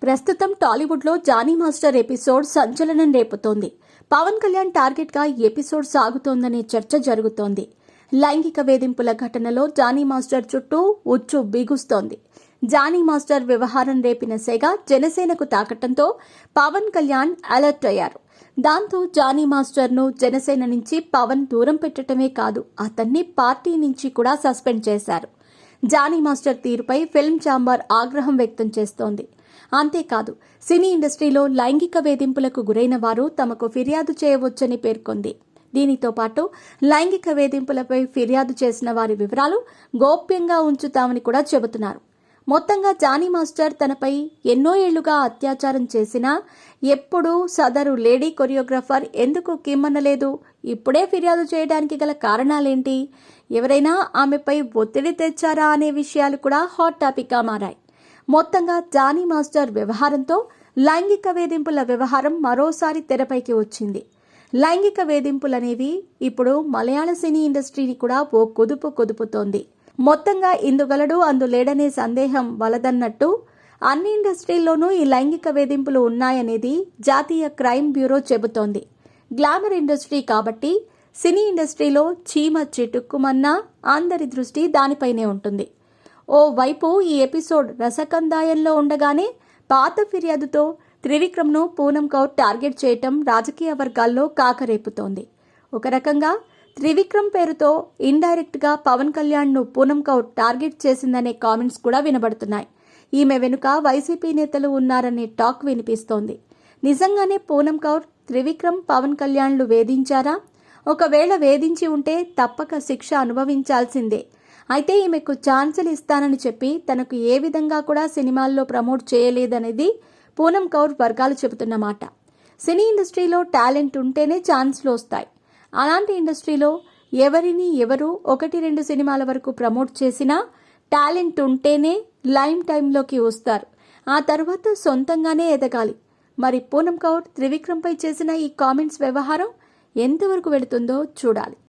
ప్రస్తుతం టాలీవుడ్లో Johnny master episode సంచలనం రేపుతోంది. పవన్ కళ్యాణ్ టార్గెట్గా ఈ ఎపిసోడ్ సాగుతోందనే చర్చ జరుగుతోంది. లైంగిక వేధింపుల ఘటనలో జానీ మాస్టర్ చుట్టూ ఉచ్చు బిగుస్తోంది. జానీ మాస్టర్ వ్యవహారం రేపిన సెగ జనసేనకు తాకటంతో పవన్ కళ్యాణ్ అలర్ట్ అయ్యారు. దాంతో జానీ మాస్టర్ను జనసేన నుంచి పవన్ దూరం పెట్టడమే కాదు, అతన్ని పార్టీ నుంచి కూడా సస్పెండ్ చేశారు. జానీ మాస్టర్ తీరుపై ఫిల్మ్ ఛాంబర్ ఆగ్రహం వ్యక్తం చేస్తోంది. అంతేకాదు, సినీ ఇండస్ట్రీలో లైంగిక వేధింపులకు గురైన వారు తమకు ఫిర్యాదు చేయవచ్చని పేర్కొంది. దీనితో పాటు లైంగిక వేధింపులపై ఫిర్యాదు చేసిన వారి వివరాలు గోప్యంగా ఉంచుతామని కూడా చెబుతున్నారు. మొత్తంగా జానీ మాస్టర్ తనపై ఎన్నో ఏళ్లుగా అత్యాచారం చేసినా ఎప్పుడూ సదరు లేడీ కొరియోగ్రాఫర్ ఎందుకు కిమ్మనలేదు, ఇప్పుడే ఫిర్యాదు చేయడానికి గల కారణాలేంటి, ఎవరైనా ఆమెపై ఒత్తిడి తెచ్చారా అనే విషయాలు కూడా హాట్ టాపిక్గా మారాయి. మొత్తంగా జానీ మాస్టర్ వ్యవహారంతో లైంగిక వేధింపుల వ్యవహారం మరోసారి తెరపైకి వచ్చింది. లైంగిక వేధింపులనేవి ఇప్పుడు మలయాళ సినీ ఇండస్ట్రీని కూడా ఓ కుదుపుతోంది. మొత్తంగా ఇందుగలడు అందులేడనే సందేహం వలదన్నట్టు అన్ని ఇండస్ట్రీల్లోనూ ఈ లైంగిక వేధింపులు ఉన్నాయనేది జాతీయ క్రైమ్ బ్యూరో చెబుతోంది. గ్లామర్ ఇండస్ట్రీ కాబట్టి సినీ ఇండస్ట్రీలో చీమ చిటుక్కుమన్నా అందరి దృష్టి దానిపైనే ఉంటుంది. ఓ వైపు ఈ ఎపిసోడ్ రసకందాయంలో ఉండగానే పాత ఫిర్యాదుతో త్రివిక్రమ్ను పూనం కౌర్ టార్గెట్ చేయటం రాజకీయ వర్గాల్లో కాకరేపుతోంది. ఒక రకంగా త్రివిక్రమ్ పేరుతో ఇండైరెక్ట్గా పవన్ కళ్యాణ్ను పూనం కౌర్ టార్గెట్ చేసిందనే కామెంట్స్ కూడా వినబడుతున్నాయి. ఈమె వెనుక వైసీపీ నేతలు ఉన్నారనే టాక్ వినిపిస్తోంది. నిజంగానే పూనం కౌర్ త్రివిక్రమ్ పవన్ కళ్యాణ్లు వేధించారా? ఒకవేళ వేధించి ఉంటే తప్పక శిక్ష అనుభవించాల్సిందే. అయితే ఈమెకు ఛాన్సులు ఇస్తానని చెప్పి తనకు ఏ విధంగా కూడా సినిమాల్లో ప్రమోట్ చేయలేదనేది పూనం కౌర్ వర్గాలు చెబుతున్న మాట. సినీ ఇండస్ట్రీలో టాలెంట్ ఉంటేనే ఛాన్స్లు వస్తాయి. అలాంటి ఇండస్ట్రీలో ఎవరు 1-2 సినిమాల వరకు ప్రమోట్ చేసినా టాలెంట్ ఉంటేనే లైమ్ టైంలోకి వస్తారు. ఆ తర్వాత సొంతంగానే ఎదగాలి. మరి పూనం కౌర్ త్రివిక్రమ్పై చేసిన ఈ కామెంట్స్ వ్యవహారం ఎంతవరకు వెళుతుందో చూడాలి.